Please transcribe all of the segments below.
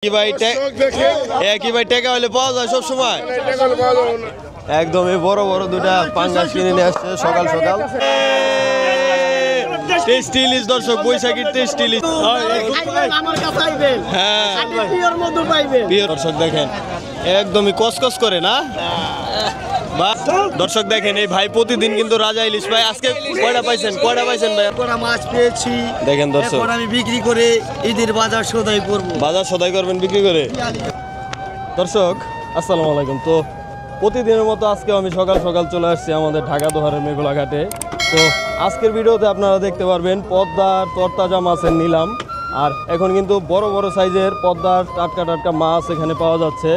একই ভাই টাকা হলে পাওয়া যায় সব সময় একদমই বড় বড় দুটা পাঙ্গাস কিনে নিয়ে আসছে সকাল সকাল টেস্টি ইলিশ দর্শক বৈশাখীর টেস্টি ইলিশ হ্যাঁ দর্শক দেখেন একদমই কসকস করে না দর্শক দেখেন এই ভাই প্রতিদিন কিন্তু রাজা ইলিশ ভাই আজকে কয়টা পাইছেন ভাই মাছ পেয়েছি দেখেন দর্শক আমি বিক্রি করে ঈদের বাজার সদাই করব বাজার সদাই করবেন বিক্রি করে দর্শক আসসালামু আলাইকুম তো প্রতিদিনের মতো আজকে আমি সকাল সকাল চলে আসছি আমাদের ঢাকা দোহারের মেঘলা ঘাটে তো আজকের ভিডিওতে আপনারা দেখতে পারবেন পদ্মার তরতাজা মাছের নিলাম আর এখন কিন্তু বড় বড় সাইজের পদ্মার টাটকা টাটকা মাছ এখানে পাওয়া যাচ্ছে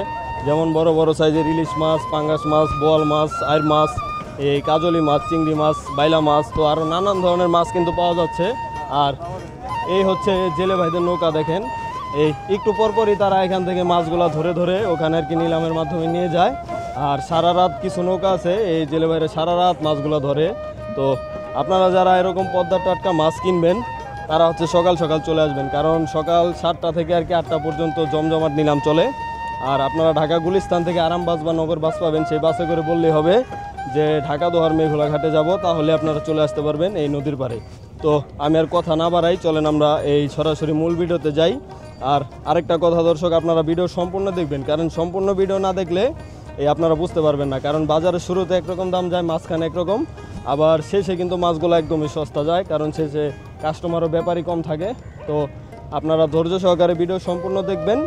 যেমন বড় বড় সাইজের ইলিশ মাছ পাঙ্গাস মাছ বোয়াল মাছ আইর মাছ এই কাজলি মাছ চিংড়ি মাছ বাইলা মাছ তো আরও নানান ধরনের মাছ কিন্তু পাওয়া যাচ্ছে আর এই হচ্ছে জেলে ভাইদের নৌকা দেখেন এই একটু পরপরই তারা এখান থেকে মাছগুলো ধরে ধরে ওখানে আর কি নিলামের মাধ্যমে নিয়ে যায় আর সারা রাত কিছু নৌকা আছে এই জেলে ভাইরা সারা রাত মাছগুলো ধরে তো আপনারা যারা এরকম পদ্মার টাটকা মাছ কিনবেন তারা হচ্ছে সকাল সকাল চলে আসবেন কারণ সকাল 7টা থেকে আর কি 8টা পর্যন্ত জমজমাট নিলাম চলে আর আপনারা ঢাকা গুলিস্তান থেকে আরাম বাস বা নগর বাস পাবেন সেই বাসে করে বললেই হবে যে ঢাকা দোহার মেঘলা ঘাটে যাব তাহলে আপনারা চলে আসতে পারবেন এই নদীর পাড়ে তো আমি আর কথা না বাড়াই চলেন আমরা এই সরাসরি মূল ভিডিওতে যাই আর আরেকটা কথা দর্শক আপনারা ভিডিও সম্পূর্ণ দেখবেন কারণ সম্পূর্ণ ভিডিও না দেখলে এই আপনারা বুঝতে পারবেন না কারণ বাজারের শুরুতে একরকম দাম যায় মাঝখানে একরকম আবার শেষে কিন্তু মাছগুলো একদমই সস্তা যায় কারণ শেষে কাস্টমারও ব্যাপারই কম থাকে তো আপনারা ধৈর্য সহকারে ভিডিও সম্পূর্ণ দেখবেন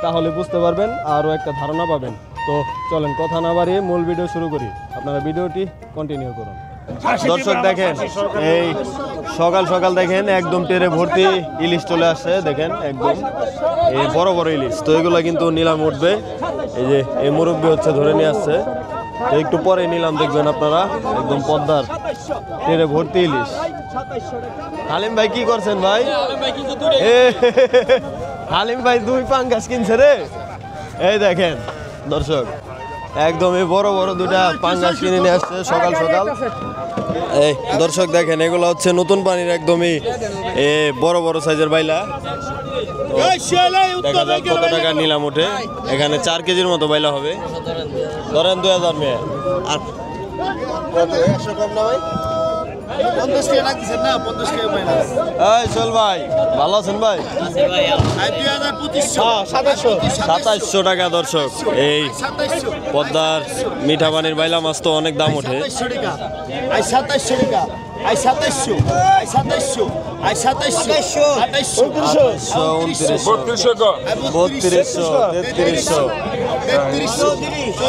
তাহলে বুঝতে পারবেন আরও একটা ধারণা পাবেন তো চলেন কথা না বাড়িয়ে মূল ভিডিও শুরু করি আপনারা ভিডিওটি কন্টিনিউ করুন দর্শক দেখেন এই সকাল সকাল দেখেন একদম টেরে ভর্তি ইলিশ চলে আসছে দেখেন একদম এই বড় বড় ইলিশ তো এগুলো কিন্তু নিলাম উঠবে এই যে এই মুরব্বী হচ্ছে ধরে নিয়ে আসছে তো একটু পরে নিলাম দেখবেন আপনারা একদম পদ্মার টেরে ভর্তি ইলিশ হালিম ভাই কি করছেন ভাই হালিম ভাই 2 পাঙ্গাস কিনছে রে এই দেখেন দর্শক একদমই বড় বড় দুটা পাঙ্গাস কিনে নিয়ে আসছে সকাল সকাল এই দর্শক দেখেন এগুলো হচ্ছে নতুন পানির একদমই বড় বড় সাইজের বাইলা দেখা যাক কত টাকা নিলাম ওঠে এখানে 4 কেজির মতো বাইলা হবে ধরেন 2000 মেয়ে আর কম না ভাই 50 টাকা লাগছে না 50 টাকা মাইনাস এই চল ভাই ভালো আছেন ভাই 2700 টাকা দর্শক এই পদ্মার মিঠা পানির বাইলা মাছ তো অনেক দাম ওঠে 2700 টাকা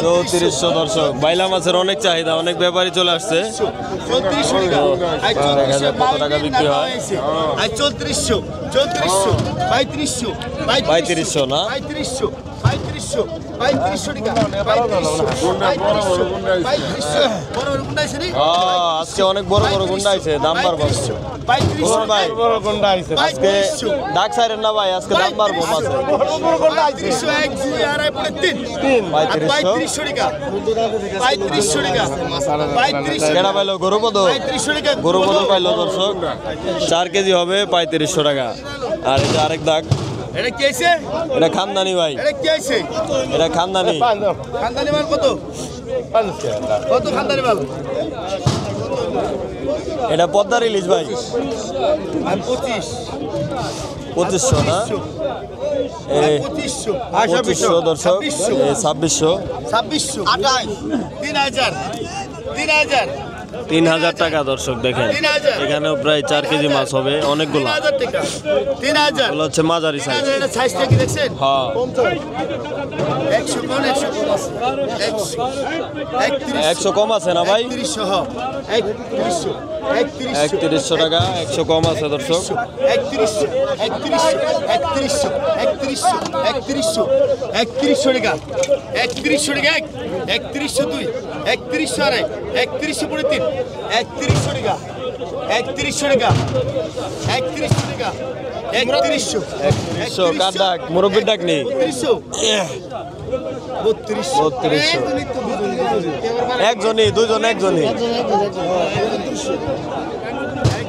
2700 দর্শক বাইলা মাছের অনেক চাহিদা অনেক ব্যাপারী চলে আসছে কত টাকা বিক্রি হয় 3500 না আজকে অনেক বড় বড় গুন্ডা আছে দাম বাড়বো আজকে ডাক সাইরেন না ভাই আজকে দাম বাড়বো কেনা পাইলো গরুপদ পাইলো দর্শক 4 কেজি হবে 3500 টাকা আর এটা আরেক দাগ এটা খানদানি ভাই এটা খানদানি মাল কত খানদানি মাল এটা পদ্মার ইলিশ ভাই 2500 না 2500 দর্শক 2600 3000 টাকা দর্শক দেখেন এখানেও প্রায় 4 কেজি মাছ হবে অনেকগুলো 3000 হচ্ছে মাঝারি সাইজ হ্যাঁ 100 কম আছে না ভাই 3100 টাকা 100 কম আছে দর্শক 3100 টাকা 3100 টাকা 3102 3100 আড়াই 3100 পড়ে 3 3100 টাকা 3100 টাকা 3100 টাকা 3100 কার ডাক মুরব্বির ডাক নেই 3200 একজনই দুজন একজনই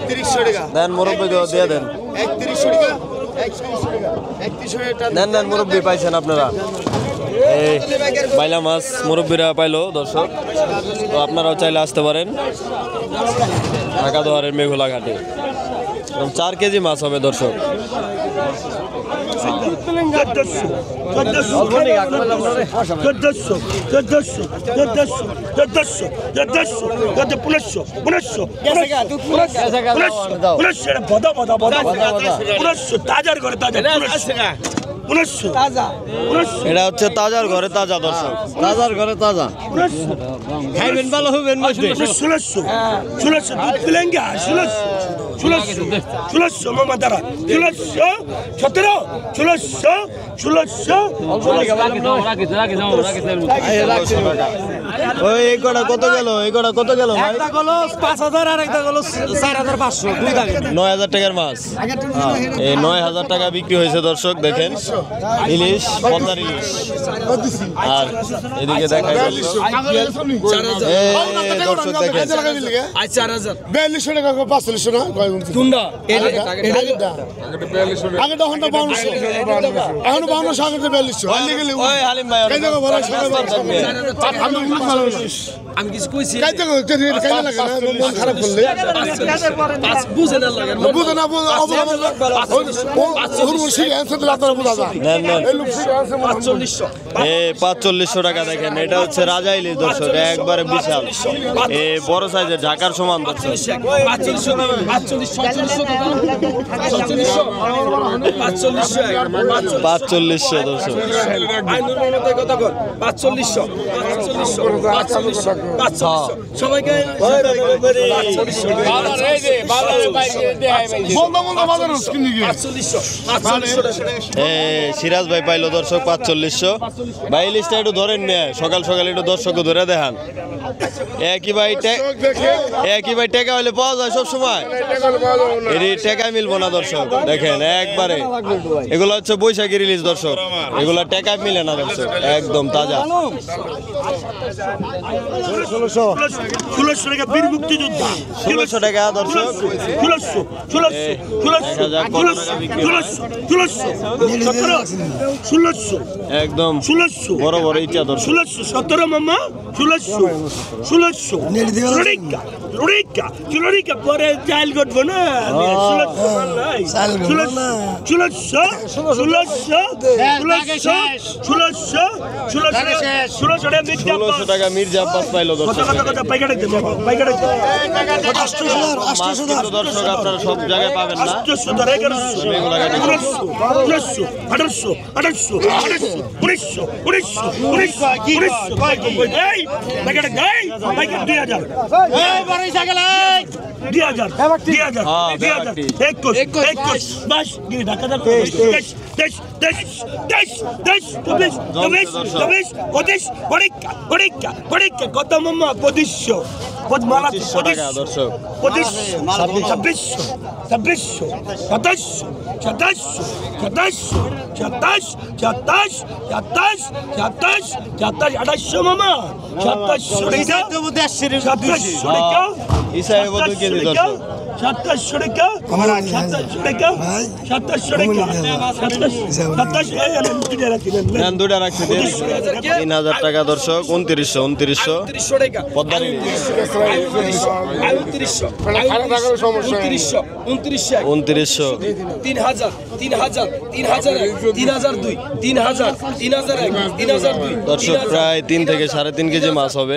3100 টাকা দেন মুরব্বি দিয়ে দেন 3100 টাকা নেন নেন মুরব্বী পাইছেন আপনারা। এই বাইলা মাছ মুরব্বীরা পাইলো দর্শক। তো আপনারাও চাইলে আসতে পারেন ঢাকা দোহারের মেঘলা ঘাটে। 4 কেজি মাছ হবে দর্শক। এটা হচ্ছে তাজার ঘরে তাজা দর্শক, তাজার ঘরে তাজা। খাইবেন ভালো হবেন মধ্যে। 1600 মামা দাঁড়া 1600 ওই এই কটা কত গেল? এই কটা কত গেল ভাই? 5000 আর একটা হলো 4500 দুই দাগে 9000 টাকার মাছ। এই 9000 টাকা বিক্রি হয়েছে দর্শক। দেখেন ইলিশ, পদ্মার ইলিশ। আর এদিকে দেখা দর্শক দেখেন 4000 4200 টাকা 4500 না দুন্ডা আগে তখন তো 5200 এখন 5200 আগে তো 4200 আলি গেলে ওই হালিম ভাই কাই জায়গা বড় সবাই আমি কিছু কইছি কাই জায়গা কাই লাগে না মন খারাপ করলে পাঁচ বুঝে না লাগে বুঝো না নেন নেন। 4500 টাকা দেখেন। এটা হচ্ছে রাজা ইলিশ দর্শক, একবারে বিশাল। এ বড় সাইজের ঢাকার সমান দর্শক। 4500 দর্শক। সবাইকে সিরাজ ভাই পাইলো দর্শক 4500। ভাই ইলিশটা একটু ধরেন নিয়ে সকাল সকাল একটু দর্শককে ধরে দেখান। একই ভাই টেকা হইলে পাওয়া যায় সব সময়, এটি টেকা মিলবো না দর্শক। দেখেন একবারে এগুলো হচ্ছে বৈশাখী রিলিজ দর্শক, এগুলো টেকা মিলে না দর্শক, একদম তাজা। 1600 টাকা বীর মুক্তিযোদ্ধা 1600 টাকা দর্শক। 1600 একদম 1600 বড় বড় ইচ্ছা দর্শক। 17 মামা 1600 লড়িকা পরে চাইল করবো না 1600 টাকা মির্জা আব্বাস পাইলো দর্শক। দর্শক আপনারা সব জায়গায় পাবেন না। কত মামা 2500 দর্শক 2800 মামা 2700 টাকা ইসাই বদল কেজি দর্শক। 2700 টাকা 2700 নেন দুটা রাখছি 3000 টাকা দর্শক। 2900 পদ্মার ইলিশ 2900 দর্শক প্রায় 3 থেকে 3.5 কেজি মাছ হবে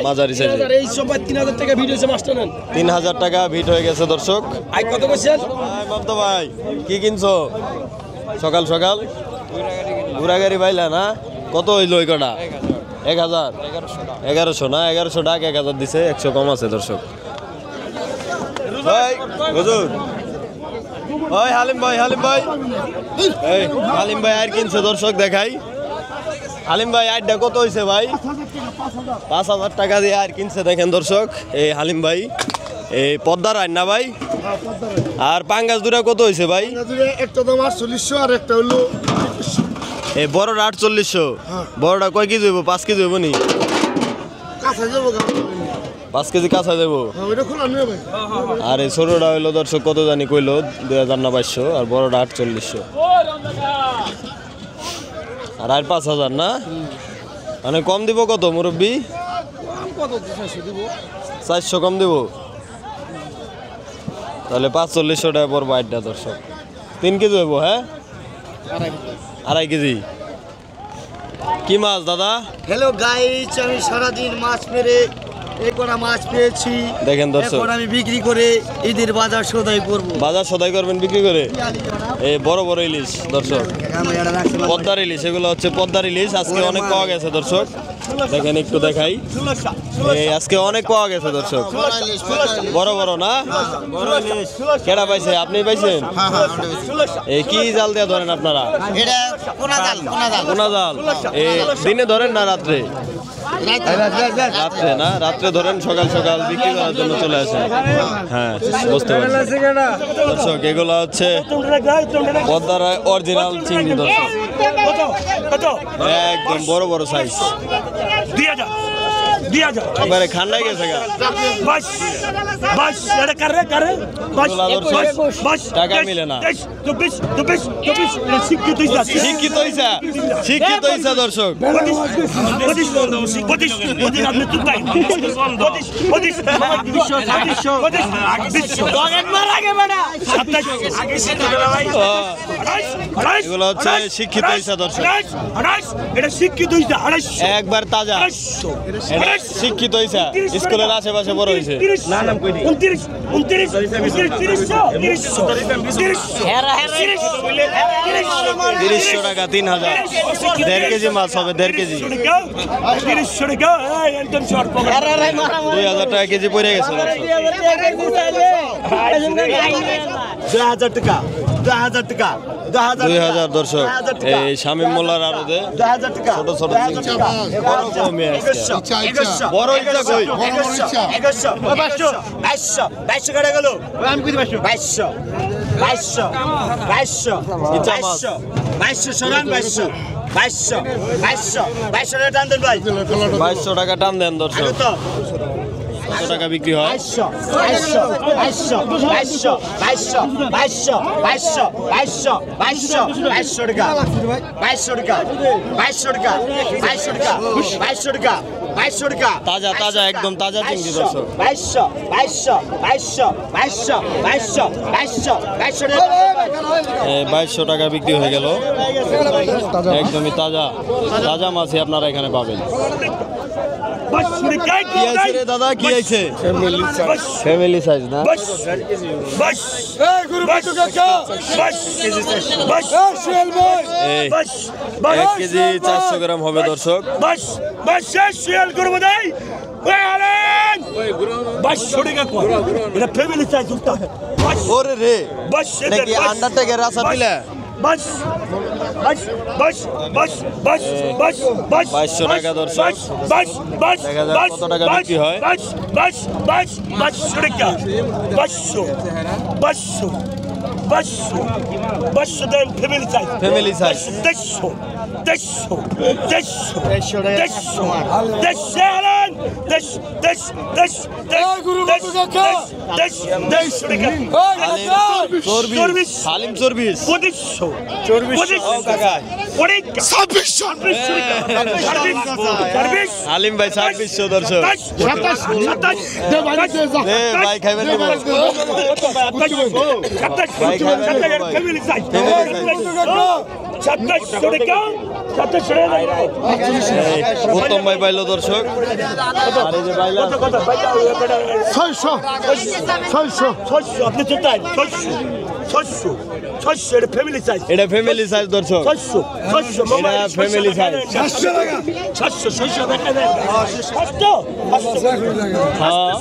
মাঝারি সাইজে। 3000 টাকা ভিট হয়ে গেছে দর্শক। কত বলছেন মামতো ভাই কি কিনছো সকাল সকাল? ঘোড়াগাড়ি পাইলা না? কত হইলো ওই কটা? 1000 1100 না 1100 টাকা 1000 দিছে, 100 কম আছে দর্শক। ভাই হুজুর ওই হালিম ভাই এই হালিম ভাই আর কিনছে দর্শক দেখাই। হালিম ভাই আইডা কত হইছে ভাই? 5000 টাকা দিয়ে আর কিনছে দেখেন দর্শক এই হালিম ভাই। এই পদ্মার আইন না ভাই? আর পাঙ্গাস দুটা কত হইছে ভাই? একটা দাম 4800 আর একটা হলো এই বড়টা 4800। বড়টা কয় কেজি হইব? 5 কেজি হইব নি? কাঁচা যাবো 5 কেজি কাঁচা দেবো। ওইটা খোলা নিয়ে ভাই আর এই ছোটটা হইলো দর্শক কত জানি কইলো 2000 না 2200, আর বড়টা 4800, আর 5000 না, মানে কম দিব কত মুরব্বি? কত 400 দিব 400 কম দিব, তাহলে 4500 টাকা পড়বো আইডটা দর্শক। 3 কেজি হইব, হ্যাঁ 2.5 কেজি। কি মাছ দাদা? হ্যালো গাইস, আমি সারাদিন মাছ মেরে এই কটা মাছ পেয়েছি। দেখেন দর্শক, এখন আমি বিক্রি করে ঈদের বাজার সদাই করব। বাজার সদাই করবেন বিক্রি করে। এই বড় বড় ইলিশ দর্শক, পদ্মার ইলিশ, এগুলো হচ্ছে পদ্মার ইলিশ। আজকে অনেক পাওয়া গেছে দর্শক, দেখেন একটু দেখাই। এই আজকে অনেক পাওয়া গেছে দর্শক, বড় বড় না? কেডা পাইছে? আপনি পাইছেন? এই কি জাল দিয়ে ধরেন আপনারা? এটা কোনা জাল, কোনা জাল। কোনা জাল। এই দিনে ধরেন না রাত্রে? রাত্রে না, রাত্রে ধরেন, সকাল সকাল বিক্রি করার জন্য চলে আসেন। হ্যাঁ বুঝতে পারছি দর্শক, এগুলো হচ্ছে পদ্মার অরিজিনাল চিংড়ি দর্শক, একদম বড় বড় সাইজ। এবারে খান্নায় গেছে গা। টাকা মিলে না। শিক্ষিত হইছা, শিক্ষিত হইছা দর্শক। এগুলো হচ্ছে শিক্ষিত হইছা দর্শক, একবার তাজা। শিক্ষিত হইছা, স্কুলের আশেপাশে বড় হইছে। 300 টাকা 3000, 1.5 কেজি মাছ হবে, 1.5 কেজি। 2000 টাকা কেজি পড়ে গেছে দর্শক। 2000 টাকা, 2000 টাকা, 2000 দর্শক। এই শামীম মোল্লার আড়তে 2000 টাকা, ছোট ছোট চিংড়ি, বড় কমে আসছে। বড় ইচ্ছা কই? 2200 টাকা গেল। আমি কই 2200, 2200, 2200, 2200 সরান, 2200, 2200, 2200, 2200 টাকা টান দেন ভাই। 2200 টাকা টান দেন দর্শক। কত টাকা বিক্রি হয়? 2200, 2200, 2200, 2200, 2200, 2200, 2200, 2200, 2200 টাকা, 2200 টাকা, 2200 টাকা, 2200 টাকা, 2200 টাকা, 2200 টাকা। তাজা তাজা, একদম তাজা চিংড়ি দর্শক। 2200, 2200, 2200, 2200, 2200, 2200, 2200 টাকা। 2200 টাকা বিক্রি হয়ে গেল, একদমই তাজা তাজা মাছই আপনারা এখানে পাবেন। কি আছে রে দাদা, কি আছে? ফ্যামিলি সাইজ না? এই 1 কেজি 400 গ্রাম হবে দর্শক। ওরে রে, নাকি আন্ডারটেকের রাসা দিলে? 2200 টাকা দর্শক। দেখা যাক কত টাকা বিক্রি হয়। 500 দেন family size. Family size 150 haleem চর্বিস 2500 হালিম ভাই 2600 দর্শক। ভাই খাইবেন নি ভাই? ভাই খাইবেন নি ভাই? ফ্যামিলি সাইজ উত্তম ভাই পাইলো দর্শক। আর এই যে পাইলা 600 আপনি চলতেন 600 এটা ফ্যামিলি সাইজ। এটা ফ্যামিলি সাইজ দর্শক। 600 এটা ফ্যামিলি সাইজ। 600 দেখা দেন। 800 হ্যাঁ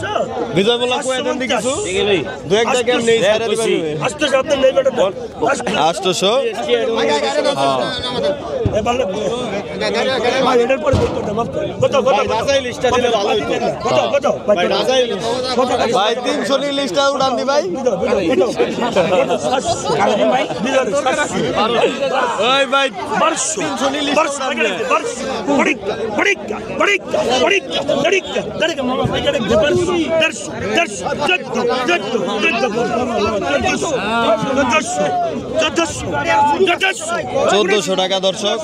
বিজয় মোল্লা কই দেন কিছু দু একটা গেম নেই স্যার দিবেন। 800 আপনি নেই বেটা 800 হ্যাঁ এবারে ভাই এটার পরে কত রাজাই লিস্টটা দিলে ভালো হতো। কত ভাই রাজাই লিস্ট ভাই 300 নি লিস্টটা উড়ান দি ভাই। ওই ভাই চোদ্দশো টাকা দর্শক।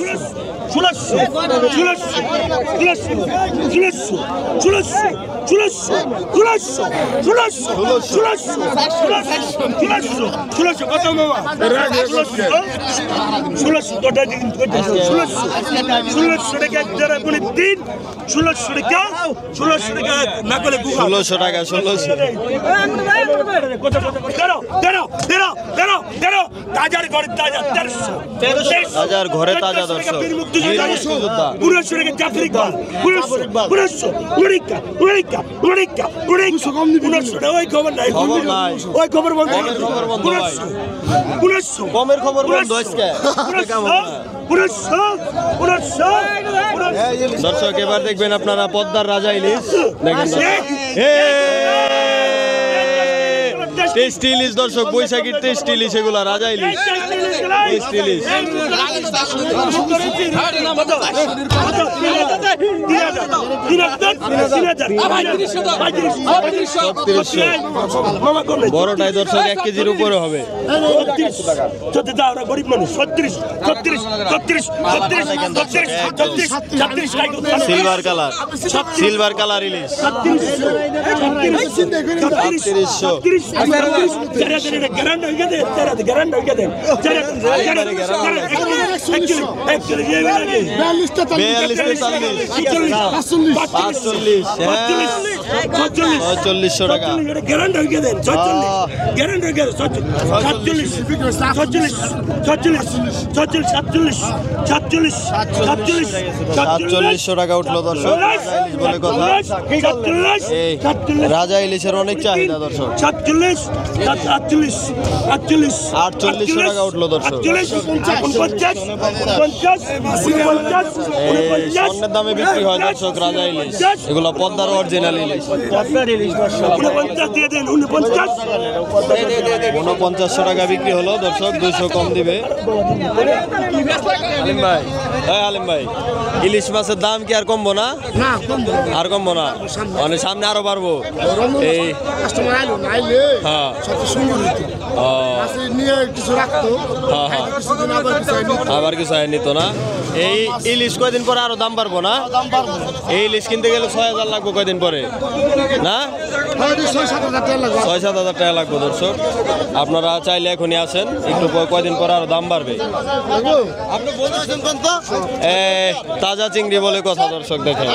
ষোলোশো টাকা 1600। তাজার ঘরে তাজা দর্শক। কমের খবর বন্ধ আজকে। দর্শক এবার দেখবেন আপনারা পদ্মার রাজা ইলিশ দেখেন। টেস্টি ইলিশ দর্শক, বৈশাখীর টেস্টি ইলিশ এগুলা, রাজা ইলিশ টেস্টি ইলিশ। 3600 বড়টাই দর্শক 1 কেজির উপরে হবে। সিলভার কালার, সিলভার কালার ইলিশ 3600 টাকা। উঠলো দর্শক বলে কথা। রাজা ইলিশের অনেক চাহিদা দর্শক। 4800 টাকা উঠলো দর্শক। স্বর্ণের দামে বিক্রি হয় দর্শক রাজা ইলিশ, এগুলো পদ্মার অরিজিনাল ইলিশ। 4900 টাকা বিক্রি হলো দর্শক, 200 কম দিবে। আলিম ভাই, হ্যাঁ আলিম ভাই, ইলিশ মাছের দাম কি আর কমবো না? আর কমবো না, মানে সামনে আরো বাড়বো। এই হ্যাঁ আবার কিছু নিত না। এই ইলিশ কয়দিন পরে আরো দাম বাড়বো না? এই ইলিশ কিনতে গেলে 6000 লাগবে কয়দিন পরে না? 6-7 হাজার টাকা লাগবে দর্শক। আপনারা চাইলে এখনই আসেন, একটু কয়দিন পরে আরো দাম বাড়বে। তাজা চিংড়ি বলে কথা দর্শক, দেখেন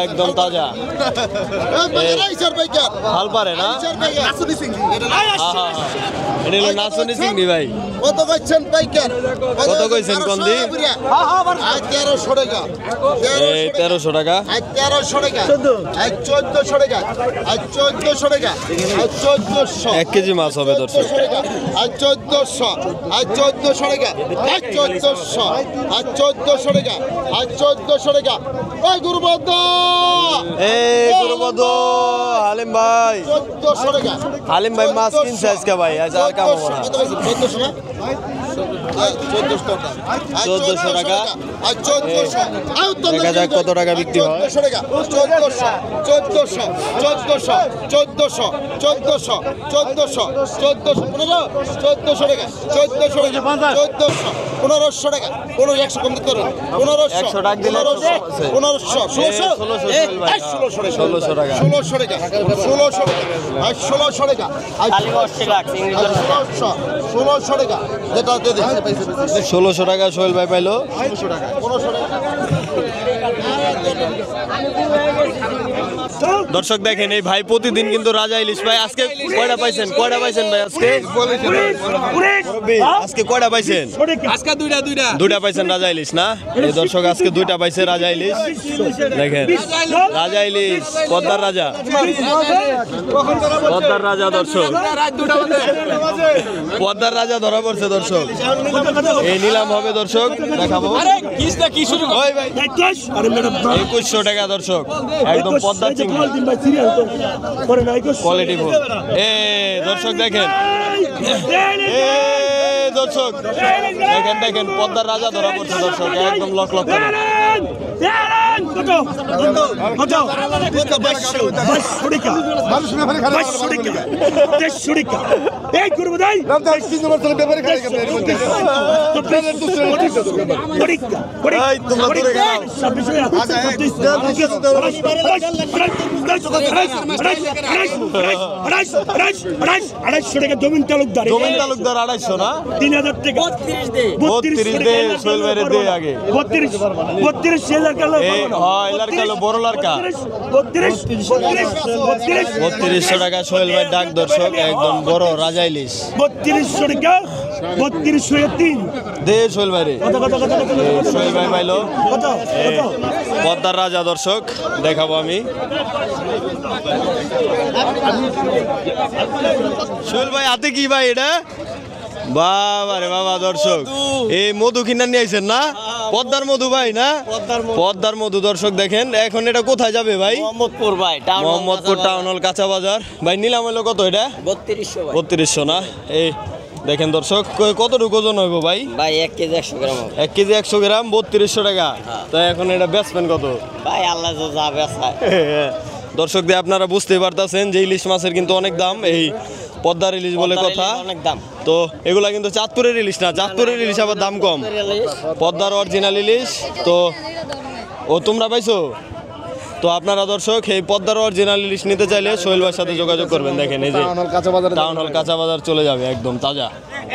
একদম তাজা। হাল পারে না? এটা হলো নাচনি চিংড়ি ভাই। কত কইছেন পাইকার? কত কইছেন কন্দি? 1300 টাকা। এই 1300 টাকা। 1300 টাকা। 1400 টাকা। 1400 টাকা। 1400। 1 কেজি মাছ হবে দর্শক। 1400। 1400 টাকা। 1400। 1400 টাকা। 1400 টাকা। ওই গুরুবদ্ধ। এই গুরুবদ্ধ হালিম ভাই। 1400 টাকা। হালিম ভাই মাছ কিনছে আজকে ভাই, আজ আর কাম হবে না। 1400 না? 1400 টাকা। 1400 টাকা। 1400। দেখা যাক কত টাকা বিক্রি হয়। 1400 টাকা। 1400। 1400। 1400। 1400। 1400। 1400। 1400 টাকা। 1400 টাকা। 1400। 1500 টাকা। 100 কম দিতে পারেন। 1500। 100 টাকা দিলে 1500। 1600। 1600 টাকা। 1600 টাকা। 1600 টাকা। 1600 টাকা। 1600 টাকা। যেটা দে দে। 1600 টাকা সোহেল ভাই পাইলো। 1500 টাকা। 1500 টাকা। দর্শক দেখেন এই ভাই প্রতিদিন কিন্তু রাজা ইলিশ ভাই। আজকে কয়টা পাইছেন? কয়টা পাইছেন ভাই আজকে? আজকে কয়টা পাইছেন? আজকে দুইটা দুইটা পাইছেন রাজা ইলিশ না? এই দর্শক আজকে দুইটা পাইছে রাজা ইলিশ। দেখেন রাজা ইলিশ, পদ্মার রাজা, পদ্মার রাজা দর্শক, পদ্মার রাজা ধরা পড়ছে দর্শক। এই নিলাম হবে দর্শক, দেখাবো। ওই ভাই 2100 টাকা দর্শক, একদম পদ্মার চিংড়ি। দিন ভাই সিরিয়াল তো করে নাই গো কোয়ালিটি ফুল। দর্শক দেখেন, দর্শক দেখেন দেখেন পদ্মার রাজা ধরা পড়ছে দর্শক, একদম লক লক করে। এই করবো তাই জমিন তালুকদার 2,500 না 3,000 টাকা 32 দে সোহেল ভাইয়ের দে আগে 32,000 কালো এলার কালো বড় লারকা 3200 টাকা সোহেল ভাই ডাক দর্শক, একদম বড় রাজা ইলিশ 3200 টাকা 3203 দে সোহেল ভাই রে। সোহেল ভাই পাইলো কত পদ্মার রাজা দর্শক, দেখাবো আমি। সোহেল ভাই হাতে কি ভাই এটা? বাবা রে বাবা দর্শক, এই মধু কিনা নিয়ে আইছেন না? পদ্মার মধু ভাই না? পদ্মার মধু দর্শক দেখেন। এখন এটা কোথায় যাবে ভাই? মোহাম্মদপুর ভাই মোহাম্মদপুর টাউন হল কাঁচা বাজার। ভাই নিলাম হলো কত এটা? 3200 না? এই দেখেন দর্শক, কতটুকু ওজন হইব ভাই? ভাই 1 কেজি 100 গ্রাম 1 কেজি 100 গ্রাম 3200 টাকা। তো এখন এটা বেচবেন কত ভাই? আল্লাহ যা বেচায়। দর্শক দিয়ে আপনারা বুঝতেই পারতেছেন যে ইলিশ মাছের কিন্তু অনেক দাম, এই পদ্মার ইলিশ বলে কথা। অনেক দাম। তো এগুলা কিন্তু চাঁদপুরের ইলিশ না, চাঁদপুরের ইলিশ আবার দাম কম, পদ্মার অরিজিনাল ইলিশ। তো তোমরা পাইছো তো আপনারা দর্শক এই পদ্মার অরিজিনাল ইলিশ নিতে চাইলে সোহেল ভাইয়ের সাথে যোগাযোগ করবেন। দেখেন এই যে টাউন হল কাঁচা বাজার চলে যাবে, একদম তাজা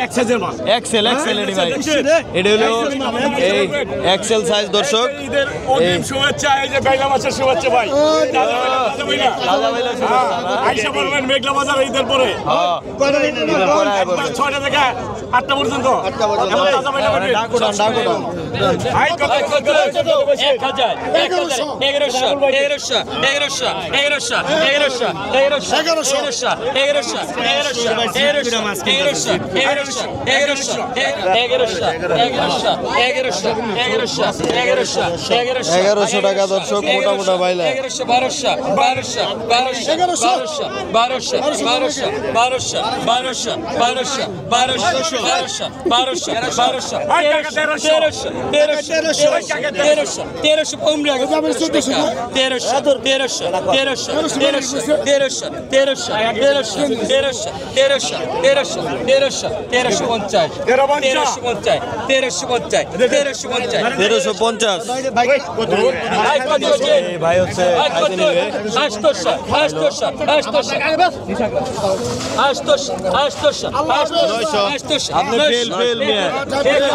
এক্সেল এডি ভাই। এটা হলো এই এক্সেল সাইজ দর্শক। শুভেচ্ছা, এই যে বেগলা মাছের শুভেচ্ছা ভাই। আইসা বলবেন মেঘলা বাজার ঈদের পরে 6টা থেকে 8টা পর্যন্ত। এগারোশো টাকা দর্শক, মোটা মোটা বাইলা। 1350 ভাই হচ্ছে আপনি ফেল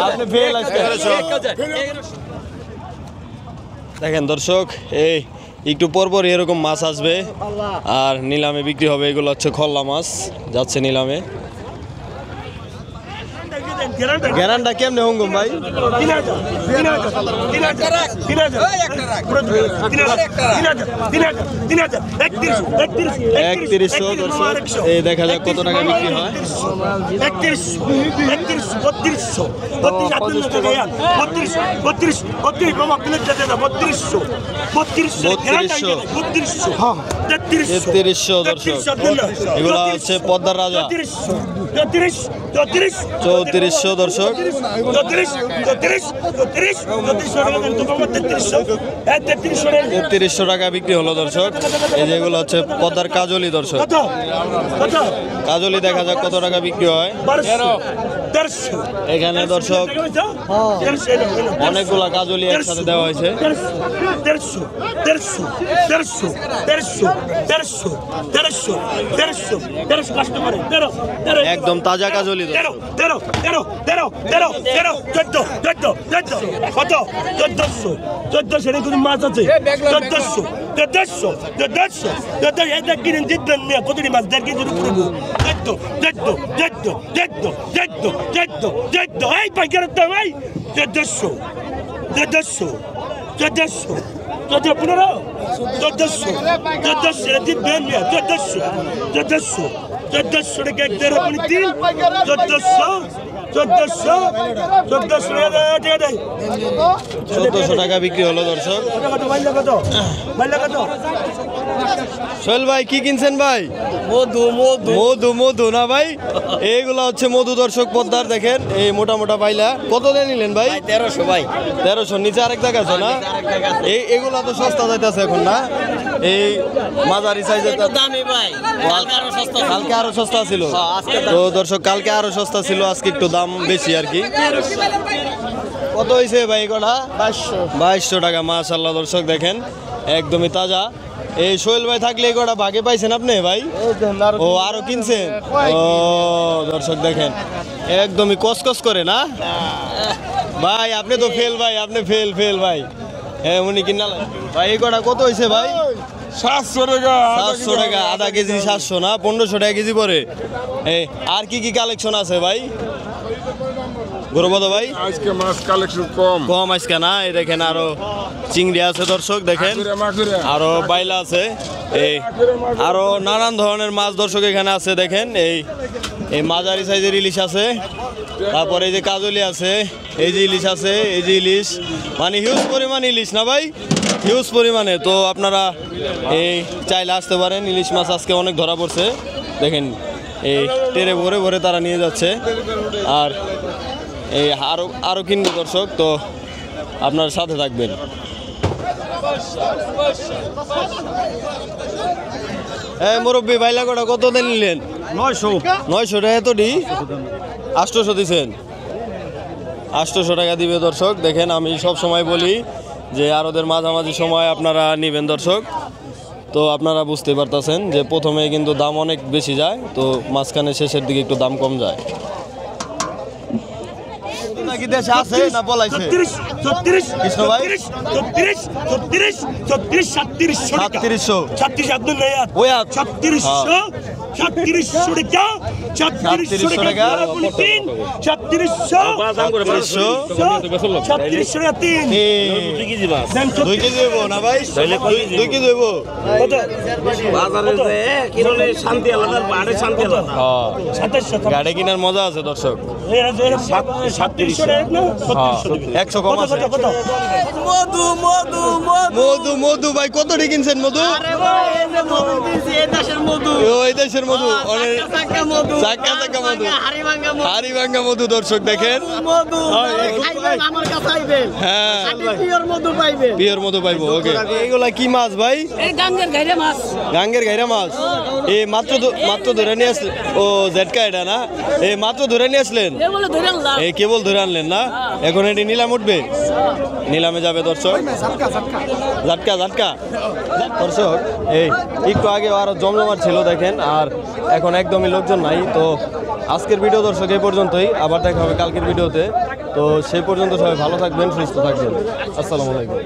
আপনি ফেল আজকে। দেখেন দর্শক, এই একটু পরপর এরকম মাছ আসবে আর নিলামে বিক্রি হবে। এগুলো হচ্ছে খল্লা মাছ, যাচ্ছে নিলামে। গ্যারান্টা কেমনে হঙ্গম ভাই? 3100 দর্শক, এই দেখা যাক কত টাকা বিক্রি হয়। 3300 দর্শক, এগুলো হচ্ছে পদ্মার রাজা। 3400 দর্শক, 3300 টাকা বিক্রি হলো দর্শক। এই যেগুলো হচ্ছে পদ্মার কাজলি দর্শক, কাজলি দেখা যাক কত টাকা বিক্রি হয়। এখানে দর্শক অনেকগুলা কাজলি একসাথে দেওয়া হয়েছে। একদম তাজা কাজলি দর্শক। 1400 মাছ আছে। 1400 কিনে জিতবেন মিয়া, কতটি মাছ 1.5 কেজির উপরে। 1400 এই পাইকারের দাম এই 1400 জিতবেন মিয়া। 1400 টাকা 1.5 3 1400 1400 টাকা বিক্রি হলো দর্শক। সোহেল ভাই কি কিনছেন ভাই? মধু মধু মধু মধু না ভাই, এইগুলা হচ্ছে মধু দর্শক পদ্মার। দেখেন এই মোটা মোটা পাইলা কত দিয়ে নিলেন ভাই? 1300 ভাই। 1300 নিচে আরেক টাকা আছে না? এগুলা তো সস্তা যাইতেছে এখন না, এই মাঝারি সাইজের দামি ভাই, কালকে আরো সস্তা ছিল। কালকে আরো সস্তা ছিল তো দর্শক, কালকে আরো সস্তা ছিল, আজকে একটু দাম বেশি আর কি। কত হয়েছে ভাই কটা? 2200 টাকা। মাশাআল্লাহ দর্শক দেখেন একদমই তাজা। এই সোহেল ভাই থাকলে এই কটা ভাগে পাইছেন আপনি ভাই? ও আরো কিনছেন? ও দর্শক দেখেন একদমই কসকস করে না ভাই, আপনি তো ফেল ভাই, আপনি ফেল ফেল ভাই। হ্যাঁ উনি কিনা ভাই। এই কটা কত হয়েছে ভাই? 700 টাকা। 700 টাকা আধা কেজি। 700 না 1500 টাকা কেজি পরে। এই আর কি কি কালেকশন আছে ভাই গৌরবদ ভাই? আজকে মাছ কালেকশন কম। কম আজকে না। এই দেখেন আরো চিংড়ি আছে দর্শক, দেখেন আরো বাইলা আছে, এই আরো নানান ধরনের মাছ দর্শক এখানে আছে। দেখেন এই মাঝারি সাইজের ইলিশ আছে, তারপরে এই যে কাজলি আছে, এই যে ইলিশ আছে, এই যে ইলিশ, মানে হিউজ পরিমাণ ইলিশ না ভাই, হিউজ পরিমাণে। তো আপনারা এই চাইলে আসতে পারেন। ইলিশ মাছ আজকে অনেক ধরা পড়ছে, দেখেন এই টেরে ভরে ভরে তারা নিয়ে যাচ্ছে। আর এই আরো কিনবে দর্শক, তো আপনার সাথে থাকবেন। মুরব্বী বাইলা কটা কত দিন নিলেন? 900 টাকা। এতটি 800 দিচ্ছেন? 800 টাকা দিবে দর্শক। দেখেন আমি সব সময় বলি যে আরদের মাঝামাঝি সময় আপনারা নেবেন দর্শক। তো আপনারা বুঝতে পারতেছেন যে প্রথমে কিন্তু দাম অনেক বেশি যায়, তো মাঝখানে শেষের দিকে একটু দাম কম যায়। নাকি দেশে আছে না পলাইছে? 36 কৃষ্ণ ভাই 36 36 3700 3700 একদম নেই আর ওই আর 3600 3700 টাকা 3700 টাকা 3 3700 3700 টাকা 3 2 কেজি দেব না ভাই? 2 কেজি দেব। বাজারে যে কিনলে শান্তি আলাদা, বাড়ি শান্তি আলাদা। হ্যাঁ 2700 গাড়ি কেনার মজা আছে দর্শক। 3700 টাকা না 100 কম আছে। মধু মধু মধু মধু ভাই কতটি কিনছেন মধু? আরে ভাই এই যে মধু দিছি, এই দেশের মধু। ওই দেশের মধু, অনেক চাকা মধু, চাকা চাকা মধু, হাড়িভাঙ্গা মধু, হাড়িভাঙ্গা মধু দর্শক দেখেন। মধু খাইবেন আমার কাছে আইবেন। হ্যাঁ পিওর মধু পাইবেন। পিওর মধু পাইবো। ওকে এইগুলা কি মাছ ভাই? এই গাঙ্গের ঘাইরে মাছ। গাঙ্গের ঘাইরা মাছ। এই মাত্র ধরে নিয়ে আসলেন? ও জেটকা এটা না? এই মাত্র ধরে নিয়ে আসলেন? এগুলো ধরে আনলাম। এই কেবল ধরে আনলেন না? এখন এটি নিলাম উঠবে, নিলামে যাবে দর্শক। ঝাটকা ঝাটকা দর্শক এই একটু আগে আরো জমজমাট ছিল দেখেন, আর এখন একদমই লোকজন নাই। তো আজকের ভিডিও দর্শক এই পর্যন্তই, আবার দেখা হবে কালকের ভিডিওতে। তো সেই পর্যন্ত সবাই ভালো থাকবেন, সুস্থ থাকবেন। আসসালামু আলাইকুম।